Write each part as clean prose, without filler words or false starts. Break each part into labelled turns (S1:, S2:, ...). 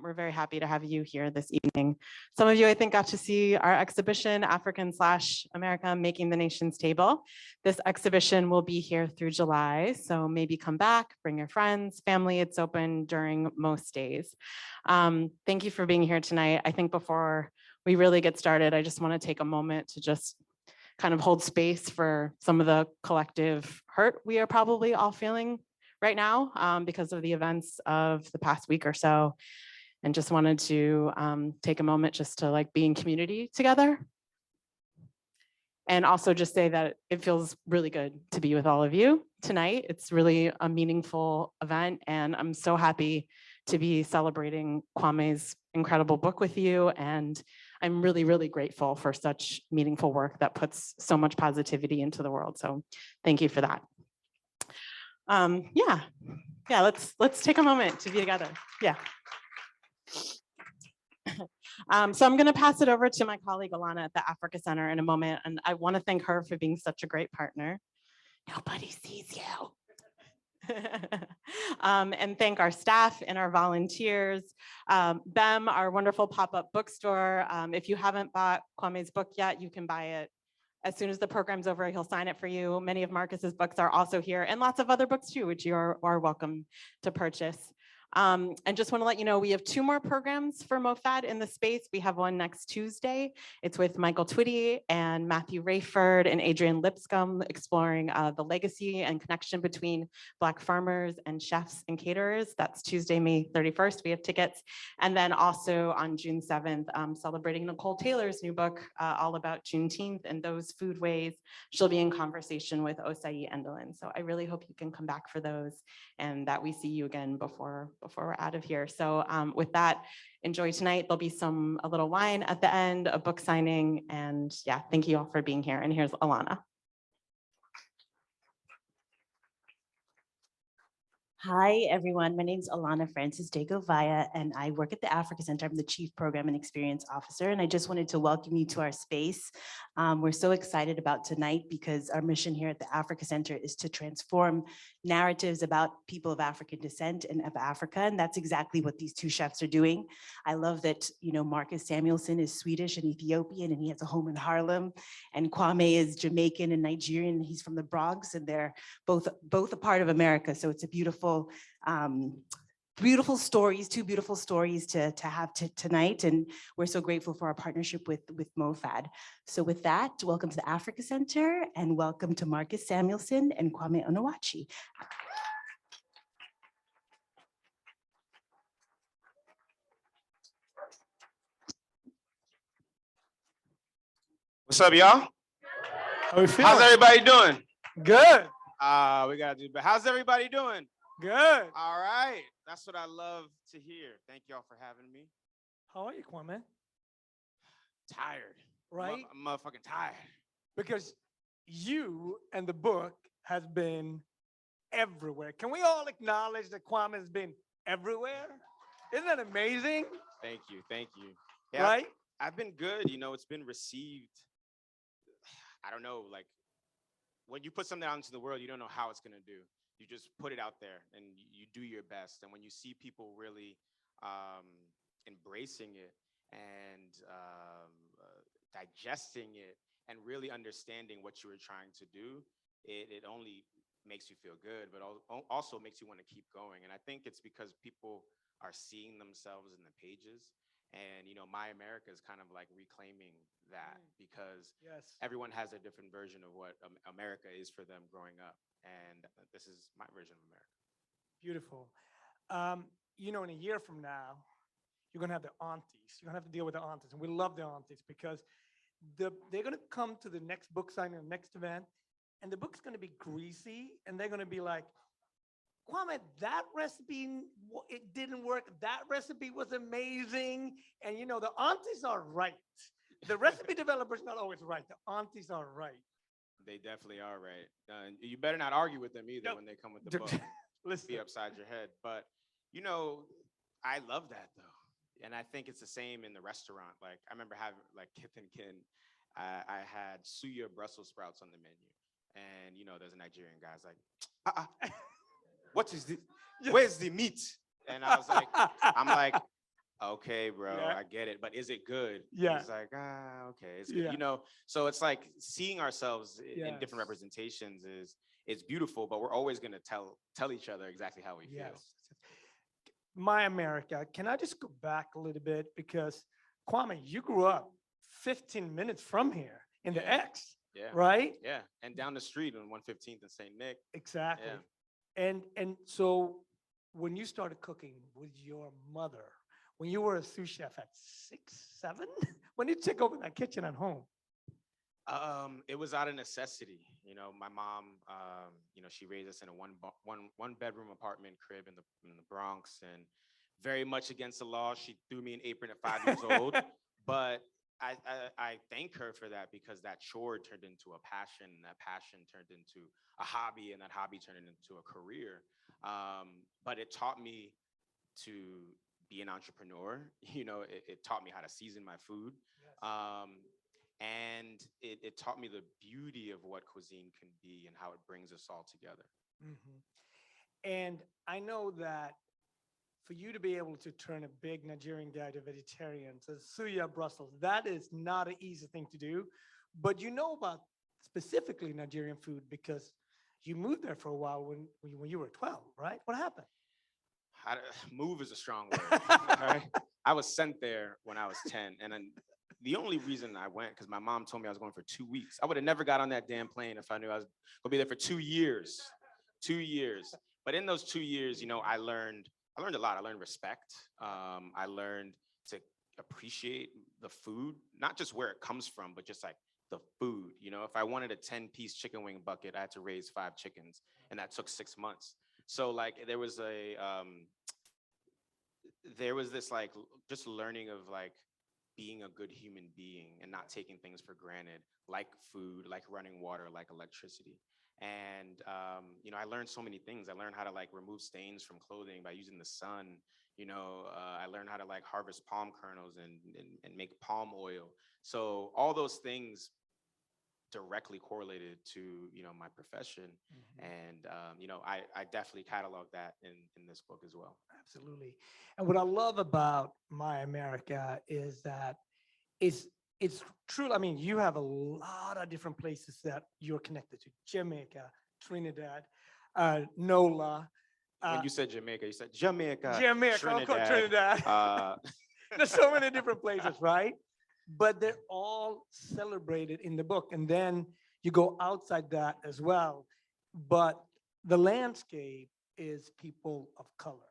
S1: We're very happy to have you here this evening. Some of you, I think, got to see our exhibition, African/America Making the Nation's Table. This exhibition will be here through July, so maybe come back, bring your friends, family. It's open during most days. Thank you for being here tonight. I think before we really get started, I just want to take a moment to just kind of hold space for some of the collective hurt we are probably all feeling right now because of the events of the past week or so. And just wanted to take a moment just to like be in community together. And also just say that it feels really good to be with all of you tonight. It's really a meaningful event, and I'm so happy to be celebrating Kwame's incredible book with you. And I'm really, really grateful for such meaningful work that puts so much positivity into the world. So thank you for that. Yeah, let's take a moment to be together. Yeah. So I'm going to pass it over to my colleague Alana at the Africa Center in a moment, and I want to thank her for being such a great partner. Nobody sees you. And thank our staff and our volunteers. BEM, our wonderful pop-up bookstore. If you haven't bought Kwame's book yet, you can buy it. As soon as the program's over, he'll sign it for you. Many of Marcus's books are also here, and lots of other books too, which you are welcome to purchase. And just want to let you know, we have 2 more programs for MOFAD in the space. We have one next Tuesday. It's with Michael Twitty and Matthew Rayford and Adrian Lipscomb, exploring the legacy and connection between Black farmers and chefs and caterers. That's Tuesday, May 31st. We have tickets. And then also on June 7th, celebrating Nicole Taylor's new book, all about Juneteenth and those foodways. She'll be in conversation with Osai Endelin. So I really hope you can come back for those and that we see you again before we're out of here. So with that, enjoy tonight. There'll be a little wine at the end, a book signing, and yeah, thank you all for being here. And here's Alana.
S2: Hi, everyone. My name is Alana Francis Degovaya, and I work at the Africa Center. I'm the Chief Program and Experience Officer, and I just wanted to welcome you to our space. We're so excited about tonight because our mission here at the Africa Center is to transform narratives about people of African descent and of Africa, and that's exactly what these 2 chefs are doing. I love that, Marcus Samuelsson is Swedish and Ethiopian, and he has a home in Harlem, and Kwame is Jamaican and Nigerian, and he's from the Bronx, and they're both a part of America, so it's a beautiful stories, 2 beautiful stories to have tonight, and we're so grateful for our partnership with MOFAD. So with that, welcome to the Africa Center, and welcome to Marcus Samuelsson and Kwame Onwuachi.
S3: What's up, y'all?
S4: How we feeling?
S3: How's everybody doing?
S4: Good.
S3: We gotta do better. How's everybody doing?
S4: Good.
S3: All right. That's what I love to hear. Thank y'all for having me.
S4: How are you, Kwame?
S3: Tired.
S4: Right?
S3: I'm motherfucking tired.
S4: Because you and the book has been everywhere. Can we all acknowledge that Kwame has been everywhere? Isn't that amazing?
S3: Thank you. Thank you. Yeah,
S4: right?
S3: I've been good. It's been received. I don't know, like when you put something out into the world, you don't know how it's gonna do. You just put it out there and you do your best. And when you see people really embracing it and digesting it and really understanding what you were trying to do, it only makes you feel good, but also makes you want to keep going. And I think it's because people are seeing themselves in the pages. And, My America is kind of like reclaiming that because everyone has a different version of what America is for them growing up. And this is my version of America.
S4: Beautiful. In a year from now, you're going to have the aunties. You're going to have to deal with the aunties. And we love the aunties because they're going to come to the next book signing, the next event, and the book's going to be greasy. And they're going to be like, Kwame, that recipe, it didn't work. That recipe was amazing. And the aunties are right. The recipe developer's not always right. The aunties are right.
S3: They definitely are right. You better not argue with them either when they come with the book.
S4: Listen.
S3: Be upside your head. But, I love that though. And I think it's the same in the restaurant. Like I remember having Kith and Kin, I had suya Brussels sprouts on the menu. And, there's a Nigerian guy's like, what is this? Where's the meat? And I was like, okay, bro,
S4: Yeah.
S3: I get it, but is it good?
S4: Yeah.
S3: He's like, okay, it's good.
S4: Yeah.
S3: You know, so it's like seeing ourselves in
S4: Yes.
S3: different representations is beautiful, but we're always gonna tell each other exactly how we feel.
S4: Yes. My America, can I just go back a little bit? Because Kwame, you grew up 15 minutes from here in the
S3: Yeah.
S4: X,
S3: Yeah.
S4: right?
S3: Yeah. And down the street on 115th and St. Nick.
S4: Exactly.
S3: Yeah.
S4: And so when you started cooking with your mother, when you were a sous chef at 6, 7, when did you take over that kitchen at home?
S3: It was out of necessity. You know, my mom, you know, she raised us in a one bedroom apartment crib in the Bronx, and very much against the law. She threw me an apron at 5 years old, but I thank her for that, because that chore turned into a passion, and that passion turned into a hobby, and that hobby turned into a career. But it taught me to be an entrepreneur. You know, it taught me how to season my food. And it taught me the beauty of what cuisine can be and how it brings us all together.
S4: And I know that for you to be able to turn a big Nigerian guy to vegetarian, to suya Brussels, that is not an easy thing to do. But you know about specifically Nigerian food because you moved there for a while when you were 12, right? What happened?
S3: Move is a strong word. Right? I was sent there when I was 10, and then the only reason I went, because my mom told me I was going for 2 weeks. I would have never got on that damn plane if I knew I was gonna be there for 2 years. 2 years. But in those 2 years, you know, I learned a lot. I learned respect. I learned to appreciate the food, not just where it comes from, but just like the food. You know, if I wanted a 10-piece chicken wing bucket, I had to raise 5 chickens, and that took 6 months. So like there was this like just learning of like being a good human being and not taking things for granted, like food, like running water, like electricity. And, you know, I learned so many things. I learned how to like remove stains from clothing by using the sun. You know, I learned how to like harvest palm kernels and make palm oil. So all those things directly correlated to, you know, my profession. And, you know, I definitely catalog that in this book as well.
S4: Absolutely. And what I love about My America is that it's true. I mean, you have a lot of different places that you're connected to: Jamaica, Trinidad, NOLA.
S3: When you said Jamaica, you said Jamaica,
S4: Of course, Trinidad. There's so many different places, right? But they're all celebrated in the book. And then you go outside that as well. But the landscape is people of color.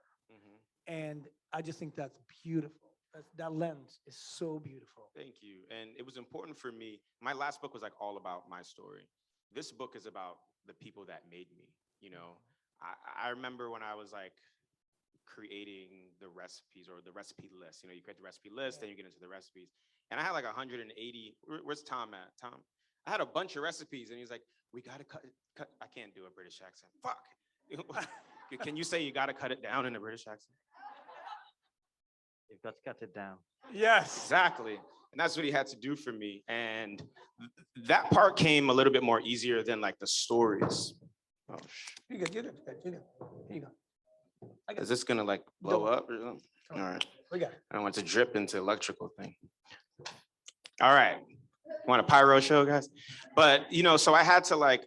S4: And I just think that's beautiful. That lens is so beautiful.
S3: Thank you. And it was important for me. My last book was like all about my story. This book is about the people that made me. You know, I remember when I was like creating the recipes or the recipe list. You know, you create the recipe list, then you get into the recipes. And I had like 180. Where's Tom at? Tom, I had a bunch of recipes, and he's like, "We gotta cut. I can't do a British accent. Fuck. Can you say you gotta cut it down in a British accent?"
S5: You've got to cut it down.
S4: Yes.
S3: Exactly. And that's what he had to do for me. And that part came a little bit more easier than like the stories. Oh,
S4: You good. Here you go.
S3: is this gonna like blow up or something? All right.
S4: We got it.
S3: I don't want it to drip into electrical thing. All right. Want a pyro show, guys? But, you know, so I had to like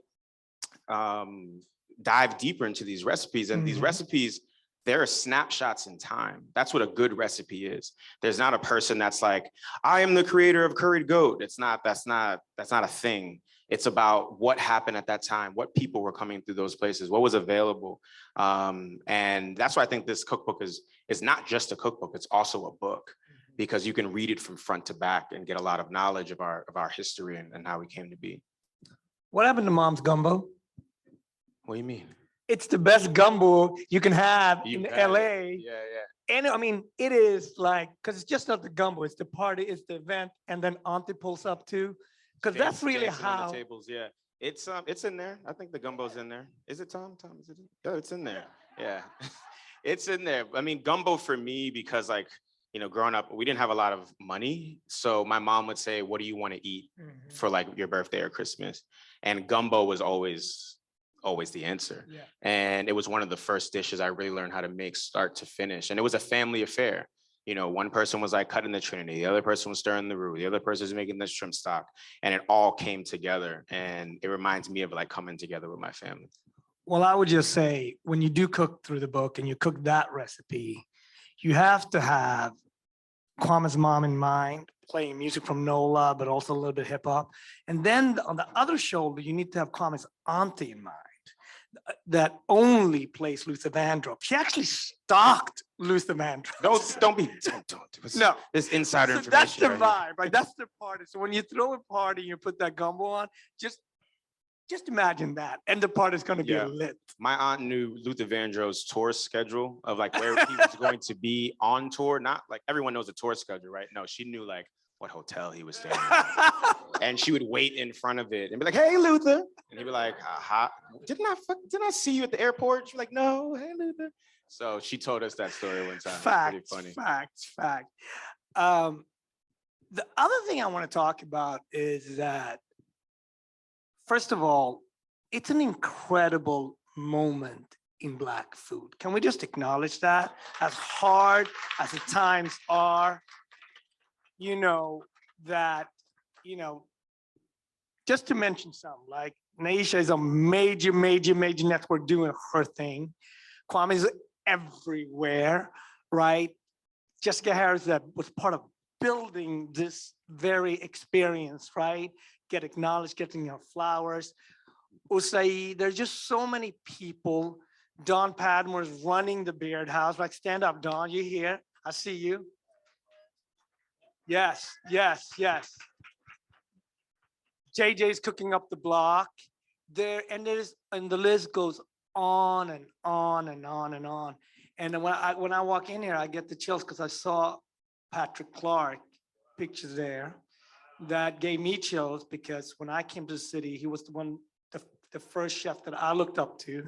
S3: dive deeper into these recipes, and these recipes, there are snapshots in time. That's what a good recipe is. There's not a person that's like, I am the creator of curried goat. That's not a thing. It's about what happened at that time, what people were coming through those places, what was available. And that's why I think this cookbook is not just a cookbook, it's also a book, because you can read it from front to back and get a lot of knowledge of our history and how we came to be.
S4: What happened to Mom's gumbo?
S3: What do you mean?
S4: It's the best gumbo you can have in
S3: had
S4: LA.
S3: it. Yeah.
S4: And I mean, it is like, because it's just not the gumbo, it's the party, it's the event, and then Auntie pulls up too. Because that's really
S3: Dancing on
S4: how.
S3: the tables, yeah. It's in there. I think the gumbo's in there. Is it, Tom? Tom, is it? Yeah, it's in there. Yeah. It's in there. I mean, gumbo for me, because like, you know, growing up, we didn't have a lot of money. So my mom would say, what do you want to eat for like your birthday or Christmas? And gumbo was always the answer.
S4: Yeah.
S3: And it was one of the first dishes I really learned how to make start to finish. And it was a family affair. You know, one person was like cutting the Trinity, the other person was stirring the roux, the other person was making the shrimp stock, and it all came together. And it reminds me of like coming together with my family.
S4: Well, I would just say, when you do cook through the book and you cook that recipe, you have to have Kwame's mom in mind, playing music from NOLA, but also a little bit hip hop. And then on the other shoulder, you need to have Kwame's auntie in mind that only plays Luther Vandross. She actually stalked Luther Vandross.
S3: Don't
S4: No.
S3: This insider
S4: So
S3: information.
S4: that's the
S3: right here.
S4: vibe, right? That's the party. So when you throw a party, you put that gumbo on, just imagine that. And the party's gonna be
S3: Yeah.
S4: lit.
S3: My aunt knew Luther Vandross' tour schedule of like where he was going to be on tour. Not like everyone knows the tour schedule, right? No, she knew like what hotel he was staying at. And she would wait in front of it and be like, "Hey, Luther," and he'd be like, "Didn't I see you at the airport?" She'd be like, "No, hey, Luther." So she told us that story one time. Pretty funny.
S4: Fact. The other thing I want to talk about is that, first of all, it's an incredible moment in Black food. Can we just acknowledge that? As hard as the times are, just to mention some, like Naisha is a major network doing her thing. Kwame is everywhere, right? Jessica Harris that was part of building this very experience, right? Get acknowledged, getting your flowers. Usai, there's just so many people. Don Padmore is running the Beard House. Like, stand up, Don, you here? I see you. Yes. JJ's cooking up the block there, and the list goes on and on and on and on. And when I walk in here, I get the chills because I saw Patrick Clark pictures there that gave me chills, because when I came to the city, he was the first chef that I looked up to,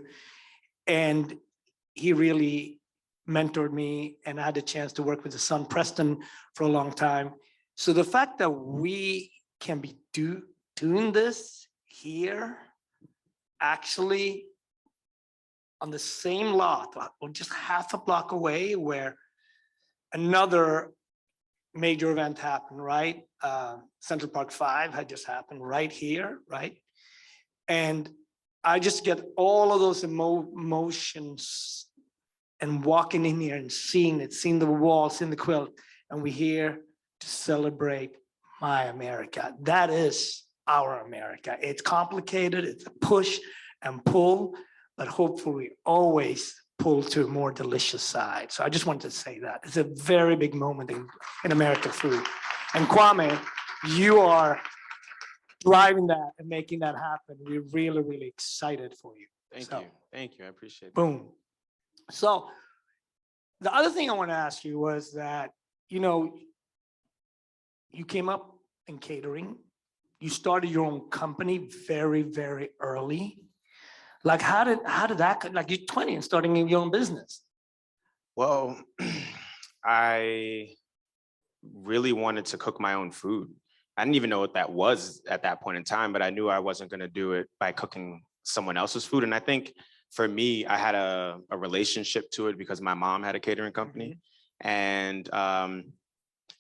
S4: and he really mentored me, and I had a chance to work with his son Preston for a long time. So the fact that we can be doing this here, actually on the same lot, or just half a block away, where another major event happened, right? Central Park 5 had just happened right here, right? And I just get all of those emotions, and walking in here and seeing it, seeing the wall, seeing the quilt, and we're here to celebrate my America. That is our America. It's complicated, it's a push and pull, but hopefully we always pull to a more delicious side. So I just wanted to say that. It's a very big moment in American food. And Kwame, you are driving that and making that happen. We're really excited for you.
S3: Thank you, I appreciate it.
S4: Boom. So the other thing I want to ask you was that, you came up in catering. You started your own company very early. Like, how did that, like, you're 20 and starting your own business?
S3: Well, I really wanted to cook my own food. I didn't even know what that was at that point in time, but I knew I wasn't going to do it by cooking someone else's food. And I think for me, I had a relationship to it because my mom had a catering company. Mm-hmm.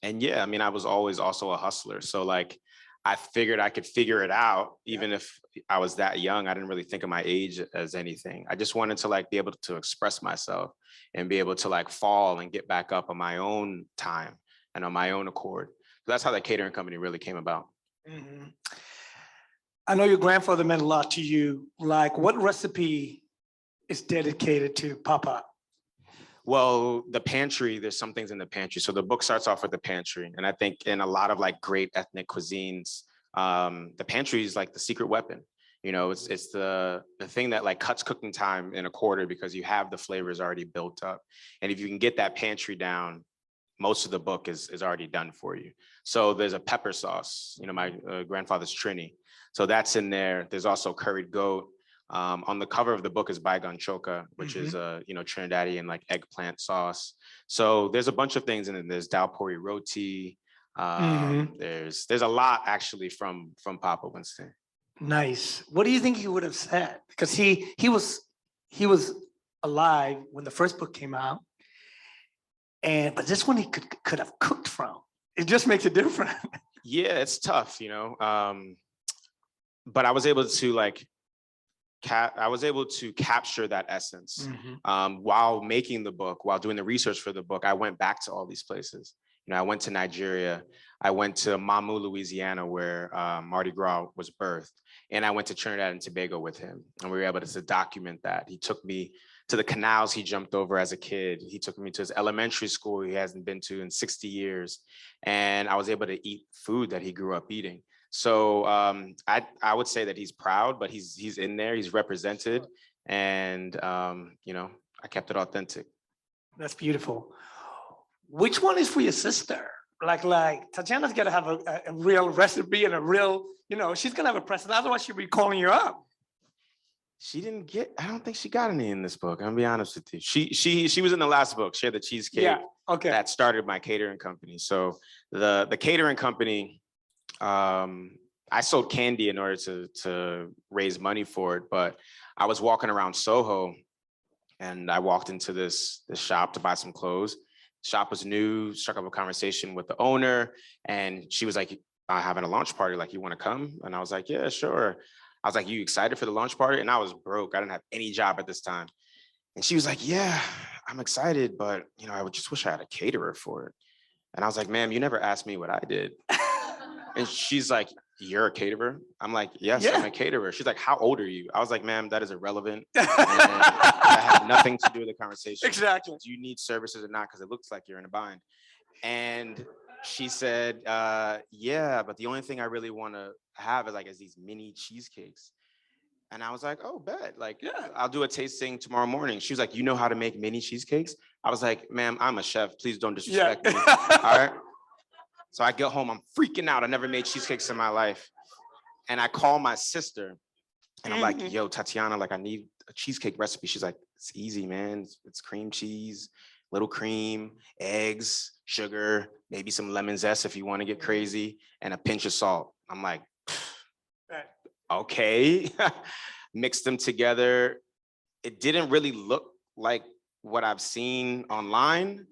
S3: And yeah, I mean, I was always also a hustler. So like, I figured I could figure it out, even if I was that young. I didn't really think of my age as anything. I just wanted to like be able to express myself and be able to like fall and get back up on my own time and on my own accord. So that's how the catering company really came about.
S4: Mm-hmm. I know your grandfather meant a lot to you. Like, what recipe is dedicated to Papa?
S3: Well, the pantry, there's some things in the pantry. So the book starts off with the pantry. And I think in a lot of like great ethnic cuisines, the pantry is like the secret weapon. It's the thing that like cuts cooking time in a quarter, because you have the flavors already built up. And if you can get that pantry down, most of the book is already done for you. So there's a pepper sauce, my grandfather's Trini. So that's in there. There's also curried goat. On the cover of the book is Bygone Choka, which is a Trinidadian like eggplant sauce. So there's a bunch of things in it. There's Dalpuri roti. There's a lot actually from Papa Winston.
S4: Nice. What do you think he would have said? Because he was alive when the first book came out, but this one he could have cooked from. It just makes it different.
S3: Yeah, it's tough, but I was able to like capture that essence. While making the book, while doing the research for the book. I went back to all these places. I went to Nigeria. I went to Mamu, Louisiana, where Mardi Gras was birthed. And I went to Trinidad and Tobago with him. And we were able to document that. He took me to the canals he jumped over as a kid. He took me to his elementary school he hasn't been to in 60 years. And I was able to eat food that he grew up eating. So I would say that he's proud, but he's in there, he's represented. And, I kept it authentic.
S4: That's beautiful. Which one is for your sister? Like Tatiana's got to have a real recipe and a real, she's going to have a precedent. Otherwise she'll be calling you up.
S3: I don't think she got any in this book. I'm gonna be honest with you. She was in the last book. She had the cheesecake.
S4: Yeah, okay.
S3: That started my catering company. So the catering company, I sold candy in order to raise money for it. But I was walking around Soho and I walked into this shop to buy some clothes. The shop was new, struck up a conversation with the owner, and she was like, I'm having a launch party, like, you want to come? And I was like, yeah, sure. I was like, you excited for the launch party? And I was broke. I didn't have any job at this time. And she was like, yeah, I'm excited, but I would just wish I had a caterer for it. And I was like, ma'am, you never asked me what I did. And she's like, you're a caterer? I'm like, yes, yeah. I'm a caterer. She's like, how old are you? I was like, ma'am, that is irrelevant. That had nothing to do with the conversation.
S4: Exactly.
S3: Do you need services or not? Because it looks like you're in a bind. And she said, yeah, but the only thing I really want to have is these mini cheesecakes. And I was like, oh, bet. Like, yeah, I'll do a tasting tomorrow morning. She was like, you know how to make mini cheesecakes? I was like, ma'am, I'm a chef. Please don't disrespect me. All right. So I get home, I'm freaking out. I never made cheesecakes in my life. And I call my sister and I'm like, yo, Tatiana, I need a cheesecake recipe. She's like, it's easy, man. It's cream cheese, little cream, eggs, sugar, maybe some lemon zest if you want to get crazy, and a pinch of salt. I'm like, okay. Mixed them together. It didn't really look like what I've seen online,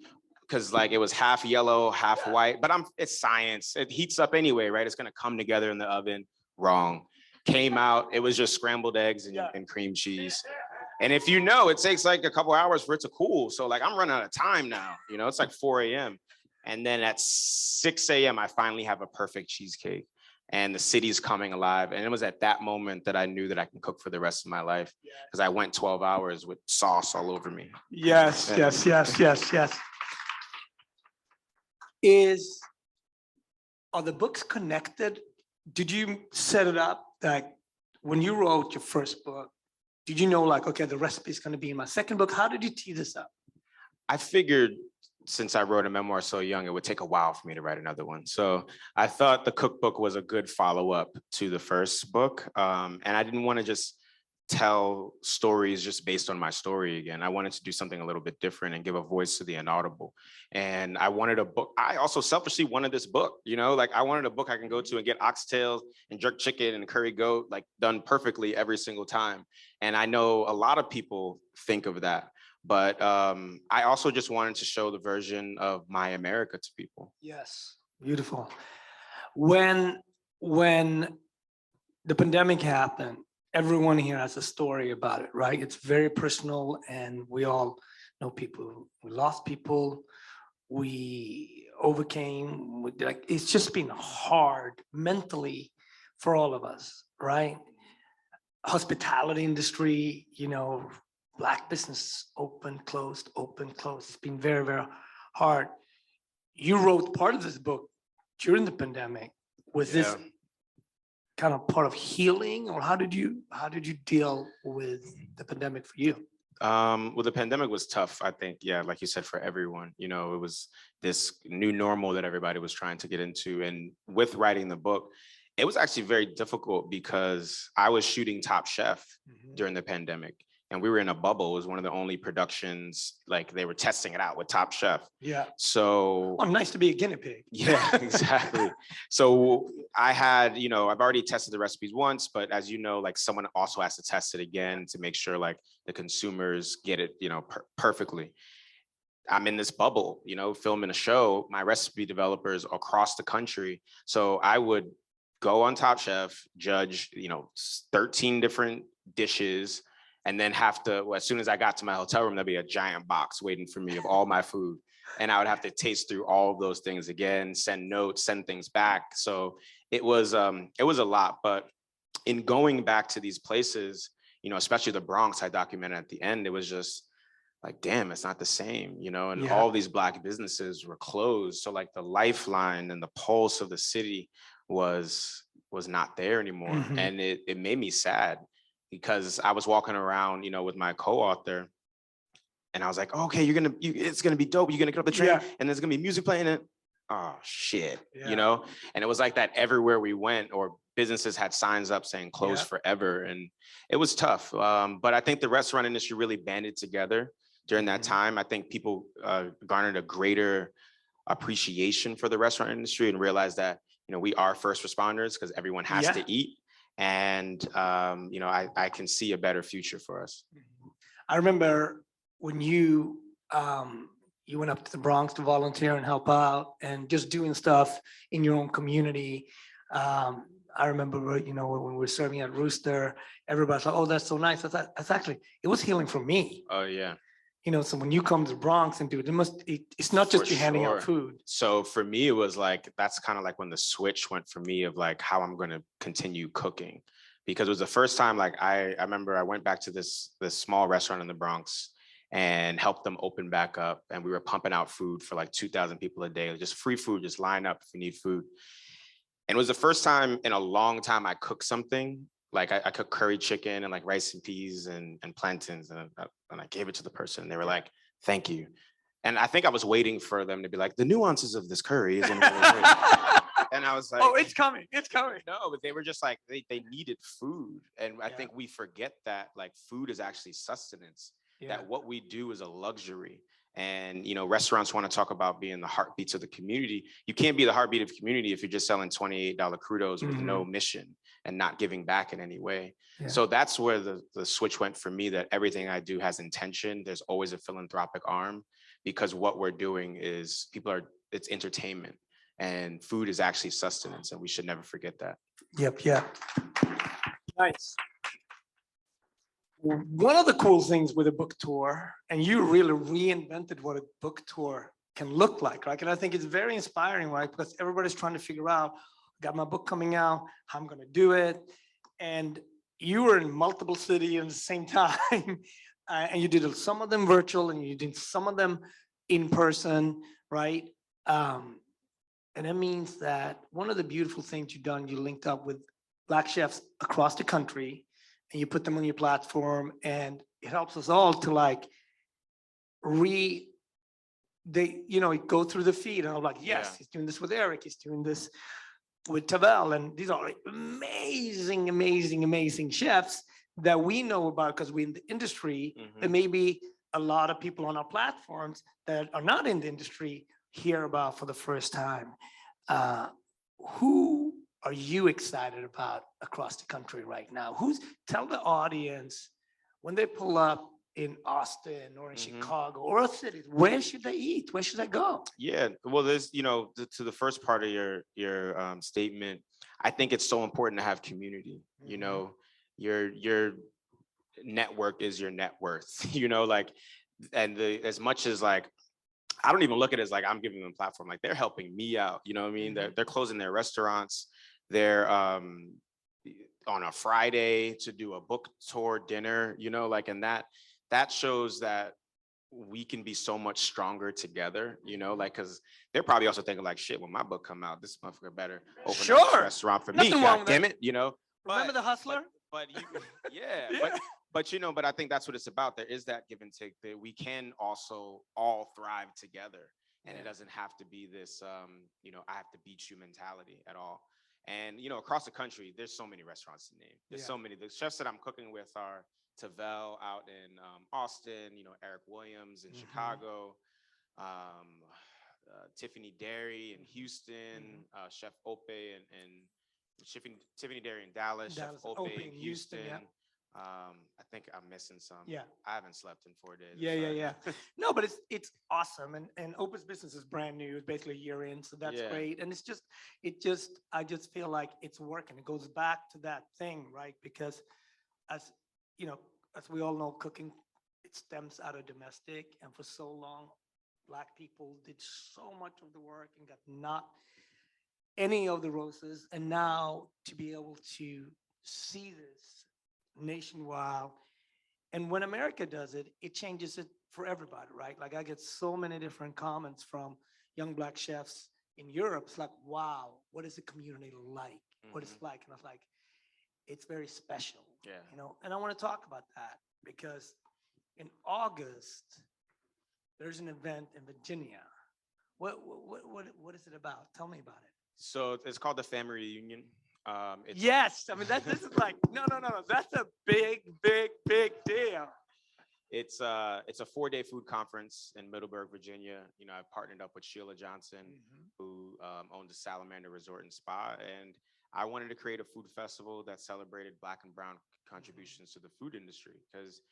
S3: because it was half yellow, half white, but it's science. It heats up anyway, right? It's gonna come together in the oven. Wrong. Came out, it was just scrambled eggs and cream cheese. And if it takes a couple hours for it to cool. So I'm running out of time now. It's 4 a.m. And then at 6 a.m., I finally have a perfect cheesecake. And the city's coming alive. And it was at that moment that I knew that I can cook for the rest of my life, because I went 12 hours with sauce all over me.
S4: Yes. Are the books connected? Did you set it up that when you wrote your first book, did you know okay, the recipe is going to be in my second book? How did you tee this up?
S3: I figured since I wrote a memoir so young, it would take a while for me to write another one. So I thought the cookbook was a good follow-up to the first book. And I didn't want to just tell stories just based on my story again. I wanted to do something a little bit different and give a voice to the inaudible. And I wanted a book. I also selfishly wanted this book, I wanted a book I can go to and get oxtails and jerk chicken and curry goat, done perfectly every single time. And I know a lot of people think of that, but I also just wanted to show the version of my America to people.
S4: Yes, beautiful. When the pandemic happened, everyone here has a story about it, right? It's very personal, and we all know people. We lost people. We overcame. It's just been hard mentally for all of us, right? Hospitality industry, Black business, open, closed, open, closed. It's been very, very hard. You wrote part of this book during the pandemic. Was this kind of part of healing, or how did you deal with the pandemic for you?
S3: Well, the pandemic was tough, I think. Yeah, like you said, for everyone. It was this new normal that everybody was trying to get into. And with writing the book, it was actually very difficult because I was shooting Top Chef during the pandemic. And we were in a bubble. It was one of the only productions, they were testing it out with Top Chef.
S4: Yeah.
S3: So.
S4: Oh, nice to be a guinea pig.
S3: Yeah, exactly. So I had, I've already tested the recipes once, but as you know, someone also has to test it again to make sure the consumers get it, perfectly. I'm in this bubble, you know, filming a show, my recipe developers across the country. So I would go on Top Chef, judge, you know, 13 different dishes, and then have to, well, as soon as I got to my hotel room, there'd be a giant box waiting for me of all my food. And I would have to taste through all of those things again, send notes, send things back. So it was a lot. But in going back to these places, you know, especially the Bronx, I documented at the end, it was just like, damn, it's not the same, you know, and all these Black businesses were closed. So like the lifeline and the pulse of the city was not there anymore. And it made me sad because I was walking around, you know, with my co-author, and I was like, okay, it's gonna be dope. You're gonna get up the train and there's gonna be music playing it. Oh shit, you know? And it was like that everywhere we went, or businesses had signs up saying closed forever. And it was tough. But I think the restaurant industry really banded together during that time. I think people garnered a greater appreciation for the restaurant industry and realized that, you know, we are first responders because everyone has to eat. And, you know, I can see a better future for us.
S4: I remember when you went up to the Bronx to volunteer and help out and just doing stuff in your own community. I remember, you know, when we were serving at Rooster, everybody's like, oh, that's so nice. That's actually, it was healing for me.
S3: Oh, yeah.
S4: You know, so when you come to the Bronx and do it, it's not just you handing out food.
S3: So for me, it was like, that's kind of like when the switch went for me of like how I'm going to continue cooking. Because it was the first time, like I remember I went back to this small restaurant in the Bronx and helped them open back up. And we were pumping out food for like 2,000 people a day, just free food, just line up if you need food. And it was the first time in a long time I cooked something. Like I cooked curry chicken and like rice and peas and plantains, and I gave it to the person. They were like, thank you. And I think I was waiting for them to be like, the nuances of this curry isn't really great. And I was like,
S4: oh, it's coming.
S3: No, but they were just like, they needed food. And I think we forget that like food is actually sustenance, that what we do is a luxury. And, you know, restaurants want to talk about being the heartbeats of the community. You can't be the heartbeat of the community if you're just selling $28 crudos with no mission and not giving back in any way. So that's where the switch went for me, that everything I do has intention. There's always a philanthropic arm, because what we're doing is it's entertainment, and food is actually sustenance, and we should never forget that.
S4: Yep. Nice. One of the cool things with a book tour, and you really reinvented what a book tour can look like, right? And I think it's very inspiring, right? Because everybody's trying to figure out, got my book coming out, how I'm gonna do it. And you were in multiple cities at the same time, and you did some of them virtual and you did some of them in person, right? And that means that one of the beautiful things you've done, you linked up with Black chefs across the country, and you put them on your platform, and it helps us all to like go through the feed, and I'm like, yes, he's doing this with Eric, he's doing this with Tavel, and these are amazing chefs that we know about because we're in the industry. And maybe a lot of people on our platforms that are not in the industry hear about for the first time. Who are you excited about across the country right now? Tell the audience when they pull up in Austin or in Chicago or other cities, where should they eat? Where should they go?
S3: Yeah, well, there's, you know, to the first part of your statement, I think it's so important to have community. You know, your network is your net worth. You know, like, and as much as like, I don't even look at it as like I'm giving them a platform. Like they're helping me out. You know what I mean? They're closing their restaurants. They're on a Friday to do a book tour dinner. You know, like, and that shows that we can be so much stronger together, you know, like, because they're probably also thinking like, shit, when my book come out, this motherfucker better open up this restaurant for me, God damn it, you know.
S4: Remember The Hustler?
S3: But you know, but I think that's what it's about. There is that give and take, that we can also all thrive together, and it doesn't have to be this, you know, I have to beat you mentality at all. And, you know, across the country, there's so many restaurants to name. There's so many. The chefs that I'm cooking with are Tavel out in Austin, you know, Eric Williams in Chicago, Tiffany Derry in Houston, Chef Ope and Tiffany Derry in Dallas, Chef Ope in Houston. I think I'm missing some.
S4: Yeah.
S3: I haven't slept in 4 days.
S4: Yeah. No, but it's awesome. And Opus Business is brand new. It's basically a year in, so that's
S3: Yeah.
S4: great. And I just feel like it's working. It goes back to that thing, right? Because as you know, as we all know, cooking, it stems out of domestic. And for so long, Black people did so much of the work and got not any of the roses. And now to be able to see this nationwide, and when America does it, it changes it for everybody, right? Like I get so many different comments from young Black chefs in Europe. It's like, wow, what is the community like? What it's like? And I was like, it's very special,
S3: Yeah.
S4: you know? And I want to talk about that because in August, there's an event in Virginia. What is it about? Tell me about it.
S3: So it's called the Family Reunion.
S4: Yes, I mean this is like no. That's a big deal.
S3: It's a 4-day food conference in Middleburg, Virginia. You know, I've partnered up with Sheila Johnson, who owns a Salamander Resort and Spa, and I wanted to create a food festival that celebrated Black and Brown contributions to the food industry, because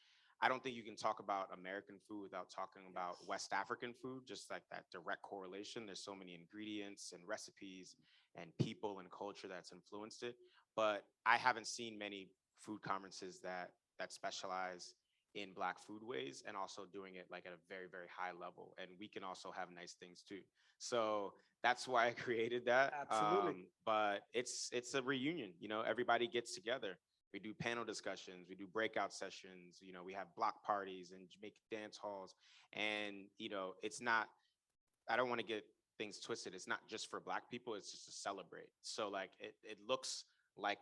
S3: I don't think you can talk about American food without talking about West African food, just like that direct correlation. There's so many ingredients and recipes and people and culture that's influenced it. But I haven't seen many food conferences that specialize in Black foodways and also doing it like at a very, very high level. And we can also have nice things too. So that's why I created that.
S4: Absolutely.
S3: But it's a reunion, you know, everybody gets together. We do panel discussions, we do breakout sessions, you know, we have block parties and Jamaican dance halls. And, you know, it's not, I don't want to get things twisted. It's not just for Black people, it's just to celebrate. So like, it looks like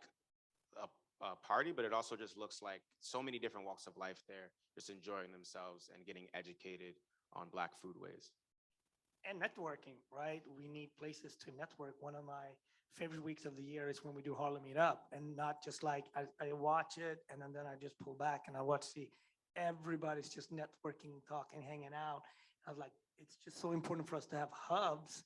S3: a party, but it also just looks like so many different walks of life there, just enjoying themselves and getting educated on Black foodways.
S4: And networking, right? We need places to network. One of my favorite weeks of the year is when we do Harlem Meetup, and not just like I watch it and then I just pull back and I watch everybody's just networking, talking, hanging out. I was like, it's just so important for us to have hubs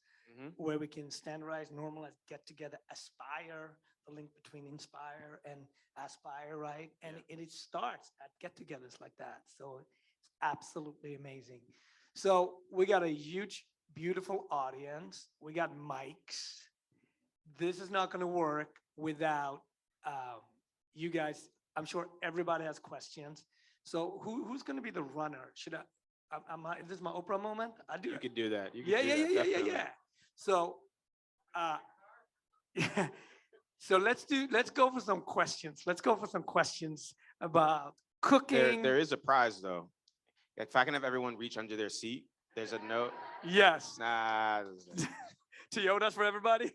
S4: where we can standardize, normalize, get together, aspire, the link between inspire and aspire, right? And it starts at get-togethers like that. So it's absolutely amazing. So we got a huge, beautiful audience. We got mics. This is not going to work without you guys. I'm sure everybody has questions. So who's going to be the runner? Should is this my Oprah moment? I do.
S3: You could do that. You could
S4: Yeah. So, yeah. So let's go for some questions. Let's go for some questions about cooking.
S3: There is a prize though. If I can have everyone reach under their seat, there's a note.
S4: Yes.
S3: Nah.
S4: Toyotas for everybody.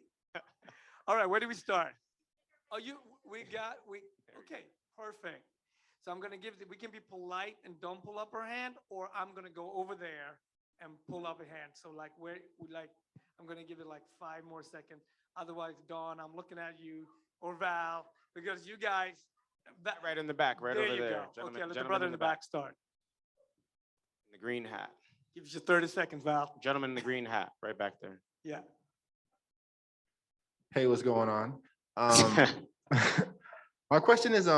S4: All right, where do we start? Oh, okay, perfect. So I'm gonna we can be polite and don't pull up our hand, or I'm gonna go over there and pull up a hand. So like I'm gonna give it like 5 more seconds. Otherwise, Dawn, I'm looking at you, or Val, because you guys.
S3: Right in the back, right
S4: there
S3: over
S4: you
S3: there.
S4: Go. Okay, let the brother in the back start.
S3: In the green hat.
S4: Gives you 30 seconds, Val.
S3: Gentleman in the green hat, right back there.
S4: Yeah.
S5: Hey, what's going on? My question is,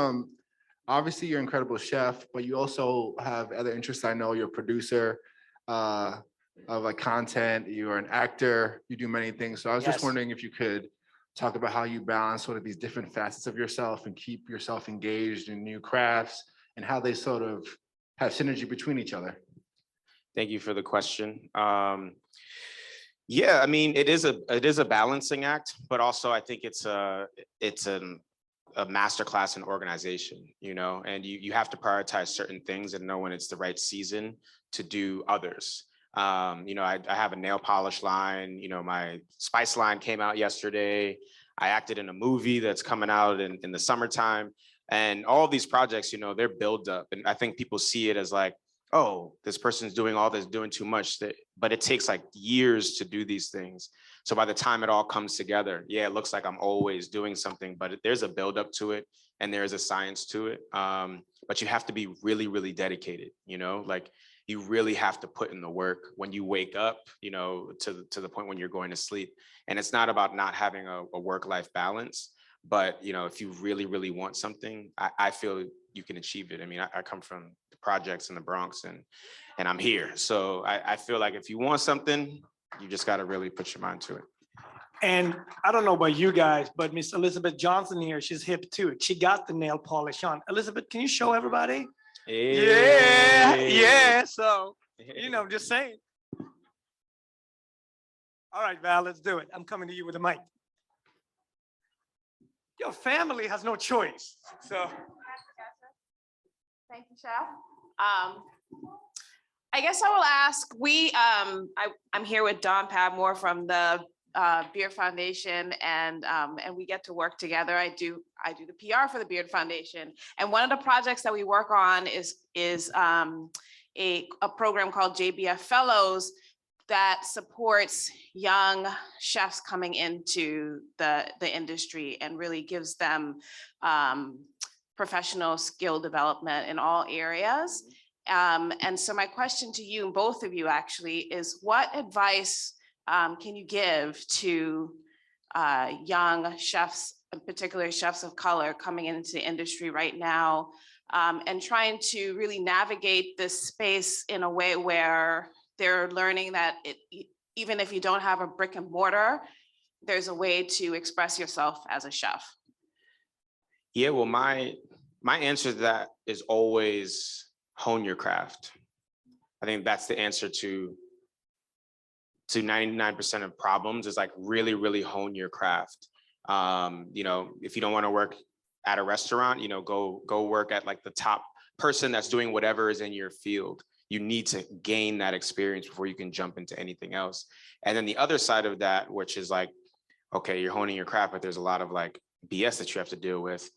S5: obviously you're an incredible chef, but you also have other interests. I know you're a producer of like content, you're an actor, you do many things. So I was just wondering if you could talk about how you balance sort of these different facets of yourself and keep yourself engaged in new crafts and how they sort of have synergy between each other.
S3: Thank you for the question. Yeah, I mean, it is a balancing act, but also I think it's a masterclass in organization, you know, and you have to prioritize certain things and know when it's the right season to do others. You know, I have a nail polish line, you know, my spice line came out yesterday. I acted in a movie that's coming out in the summertime, and all of these projects, you know, they're built up. And I think people see it as like, oh, this person's doing all this, doing too much, but it takes like years to do these things. So by the time it all comes together, yeah, it looks like I'm always doing something, but there's a buildup to it and there's a science to it. But you have to be really, really dedicated, you know, like you really have to put in the work when you wake up, you know, to the point when you're going to sleep. And it's not about not having a work-life balance, But, you know, if you really, really want something, I feel you can achieve it. I mean, I come from the projects in the Bronx and I'm here. So I feel like if you want something, you just got to really put your mind to it.
S4: And I don't know about you guys, but Miss Elizabeth Johnson here, she's hip to it. She got the nail polish on. Elizabeth, can you show everybody? Yeah. So, you know, just saying. All right, Val, let's do it. I'm coming to you with a mic. Your family has no choice. So.
S6: Thank you, Chef. I guess I will ask, I'm here with Don Padmore from the Beard Foundation, and we get to work together. I do the PR for the Beard Foundation, and one of the projects that we work on is a program called JBF Fellows that supports young chefs coming into the industry and really gives them professional skill development in all areas. And so my question to you, both of you actually, is what advice can you give to young chefs, in particular chefs of color coming into the industry right now, and trying to really navigate this space in a way where they're learning that even if you don't have a brick and mortar, there's a way to express yourself as a chef?
S3: Yeah, well, my answer to that is always hone your craft. I think that's the answer to 99% of problems, is like really, really hone your craft. You know, if you don't want to work at a restaurant, you know, go work at like the top person that's doing whatever is in your field. You need to gain that experience before you can jump into anything else. And then the other side of that, which is like, okay, you're honing your craft, but there's a lot of like BS that you have to deal with.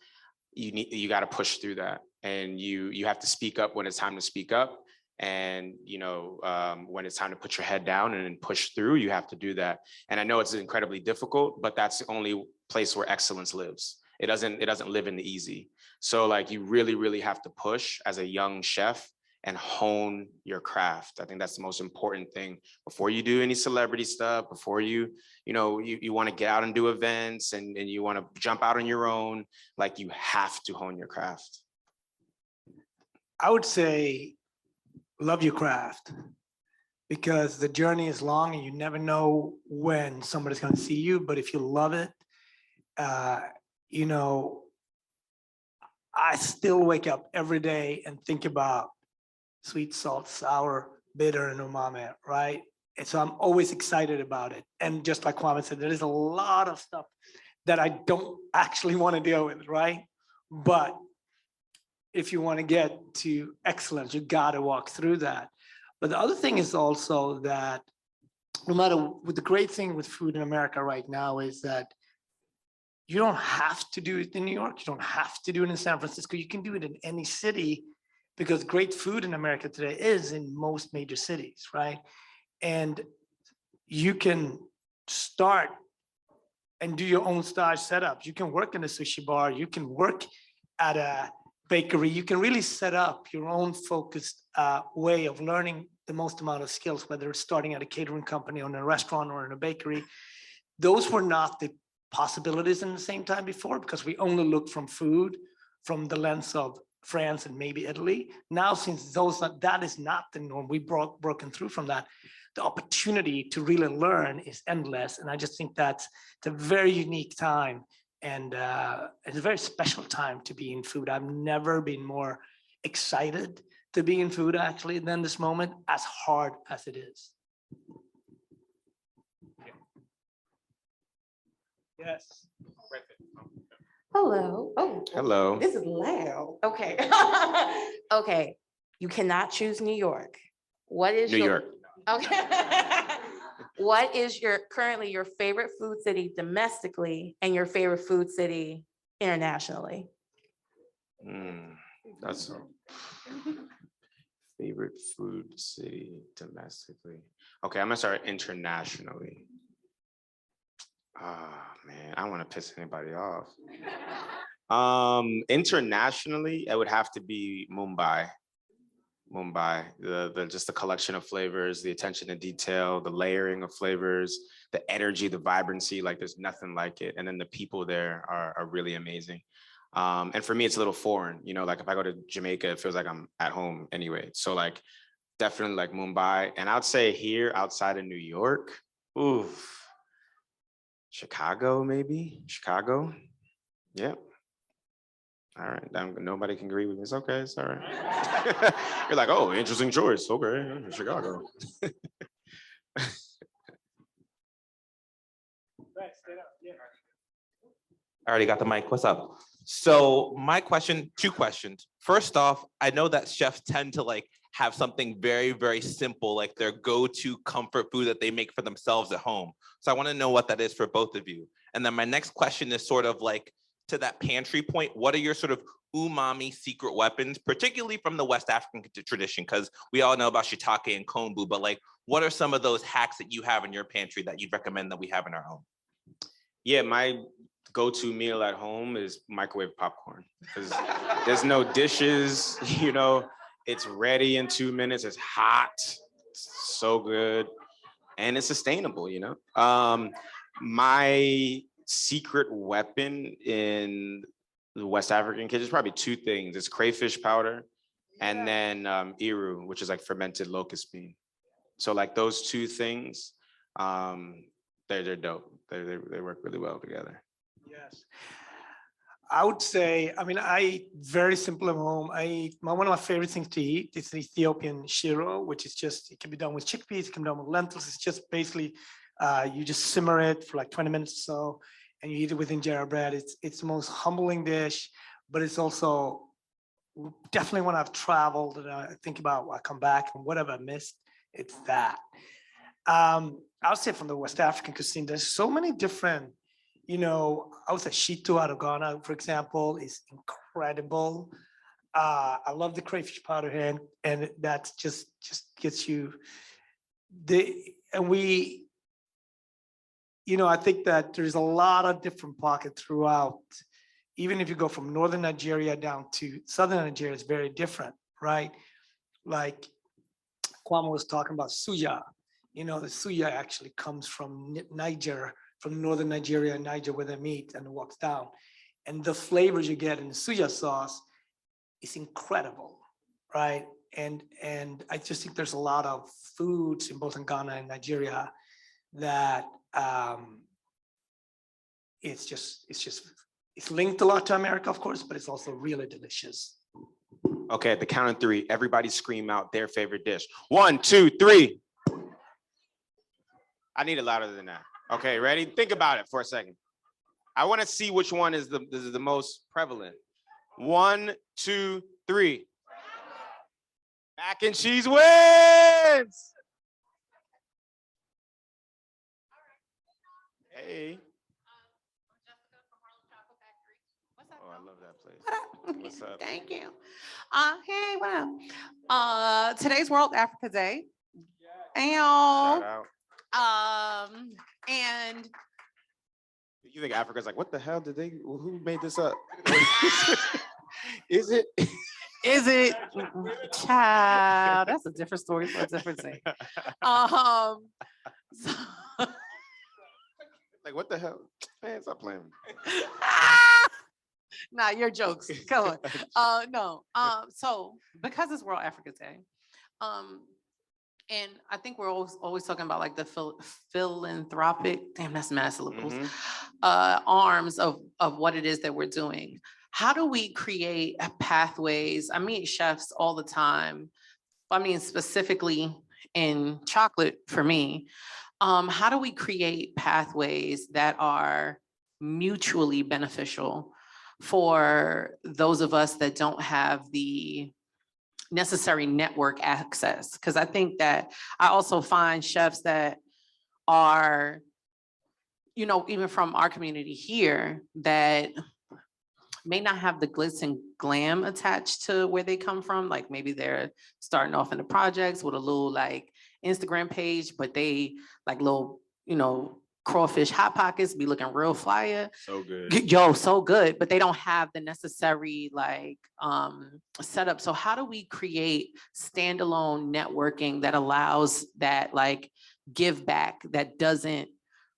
S3: You got to push through that, and you have to speak up when it's time to speak up, and you know, when it's time to put your head down and then push through, you have to do that. And I know it's incredibly difficult, but that's the only place where excellence lives. It doesn't live in the easy. So like, you really, really have to push as a young chef and hone your craft. I think that's the most important thing before you do any celebrity stuff, before you want to get out and do events and you want to jump out on your own. Like, you have to hone your craft.
S4: I would say love your craft, because the journey is long and you never know when somebody's going to see you. But if you love it, you know, I still wake up every day and think about sweet, salt, sour, bitter, and umami, right? And so I'm always excited about it. And just like Kwame said, there is a lot of stuff that I don't actually want to deal with, right? But if you want to get to excellence, you got to walk through that. But the other thing is also that no matter what, the great thing with food in America right now is that you don't have to do it in New York. You don't have to do it in San Francisco. You can do it in any city, because great food in America today is in most major cities, right? And you can start and do your own stage setups. You can work in a sushi bar. You can work at a bakery. You can really set up your own focused way of learning the most amount of skills, whether it's starting at a catering company or in a restaurant or in a bakery. Those were not the possibilities in the same time before, because we only look from food from the lens of France and maybe Italy. Now, since that is not the norm, we've broken through from that. The opportunity to really learn is endless. And I just think it's a very unique time. And it's a very special time to be in food. I've never been more excited to be in food, actually, than this moment, as hard as it is. Yes.
S7: Hello. Oh,
S3: Hello.
S7: this is loud. Okay. Okay. You cannot choose New York. What is
S3: New York.
S7: Okay. What is currently your favorite food city domestically and your favorite food city internationally?
S3: That's a favorite food city domestically. Okay, I'm gonna start internationally. Oh man, I don't want to piss anybody off. Internationally, it would have to be Mumbai. Mumbai. Just the collection of flavors, the attention to detail, the layering of flavors, the energy, the vibrancy, like there's nothing like it. And then the people there are really amazing. And for me, it's a little foreign, you know, like if I go to Jamaica, it feels like I'm at home anyway. So like definitely like Mumbai. And I'd say here outside of New York, oof, Chicago, maybe Chicago. Yeah. All right, nobody can agree with me. It's okay, it's all right. You're like, oh, interesting choice. Okay, Chicago.
S8: I already got the mic. What's up? So my question, two questions. First off, I know that chefs tend to like have something very, very simple, like their go-to comfort food that they make for themselves at home. So I want to know what that is for both of you. And then my next question is sort of like to that pantry point, what are your sort of umami secret weapons, particularly from the West African tradition? Because we all know about shiitake and kombu, but like, what are some of those hacks that you have in your pantry that you'd recommend that we have in our home?
S3: Yeah, my go-to meal at home is microwave popcorn because there's no dishes, you know, it's ready in 2 minutes, it's hot, it's so good, and it's sustainable, you know. My secret weapon in the West African kitchen is probably two things. It's crayfish powder and then iru, which is like fermented locust bean. So like those two things, they're dope. They work really well together.
S4: Yes. I would say, I mean, I eat very simple at home. One of my favorite things to eat is the Ethiopian shiro, which is just, it can be done with chickpeas, it can be done with lentils. It's just basically, you just simmer it for like 20 minutes or so, and you eat it with injera bread. It's the most humbling dish, but it's also definitely when I've traveled and I think about, I come back and whatever I missed, it's that. I'll say from the West African cuisine, there's so many different, you know, I would say Shito out of Ghana, for example, is incredible. I love the crayfish powder hand, and that just gets you you know, I think that there's a lot of different pockets throughout. Even if you go from northern Nigeria down to southern Nigeria, it's very different, right? Like Kwame was talking about suya. You know, the suya actually comes from Niger, from northern Nigeria and Niger, where they meet, and it walks down. And the flavors you get in the suya sauce is incredible, right? And I just think there's a lot of foods in both in Ghana and Nigeria that it's linked a lot to America, of course, but it's also really delicious.
S3: Okay, at the count of three, everybody scream out their favorite dish. 1, 2, 3. I need it louder than that. Okay, ready? Think about it for a second. I want to see which one is the most prevalent. 1, 2, 3. Mac and cheese wins! Hey. Oh, I love that place. What's up?
S9: Thank you. Hey, what up? Today's World Africa Day.
S3: Shout out.
S9: And
S3: You think Africa's like, what the hell did who made this up? Is it?
S9: is it, child? That's a different story for a different thing. So,
S3: Like, what the hell? Man, stop playing.
S9: nah, your jokes. Go on. No. So because it's World Africa Day, and I think we're always talking about like the philanthropic, damn, that's massive liberals, arms of what it is that we're doing. How do we create pathways? I meet chefs all the time. I mean, specifically in chocolate for me. How do we create pathways that are mutually beneficial for those of us that don't have the necessary network access? Because I think that I also find chefs that are, you know, even from our community here, that may not have the glitz and glam attached to where they come from. Like maybe they're starting off in the projects with a little like Instagram page, but they like little, you know, crawfish hot pockets be looking real fire.
S3: So good.
S9: Yo, so good, but they don't have the necessary like setup. So how do we create standalone networking that allows that like give back that doesn't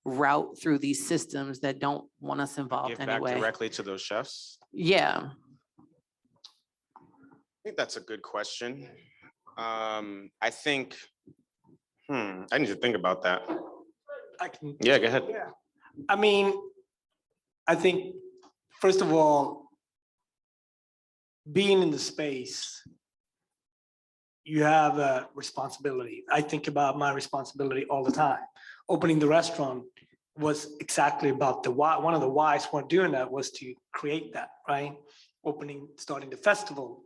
S9: route through these systems that don't want us involved
S3: Give back
S9: anyway?
S3: directly to those chefs?
S9: Yeah.
S3: I think that's a good question. I think, I need to think about that.
S4: I can.
S3: Yeah, go ahead.
S4: Yeah. I mean, I think, first of all, being in the space, you have a responsibility. I think about my responsibility all the time. Opening the restaurant was exactly about the why. One of the whys for doing that was to create that, right? Starting the festival.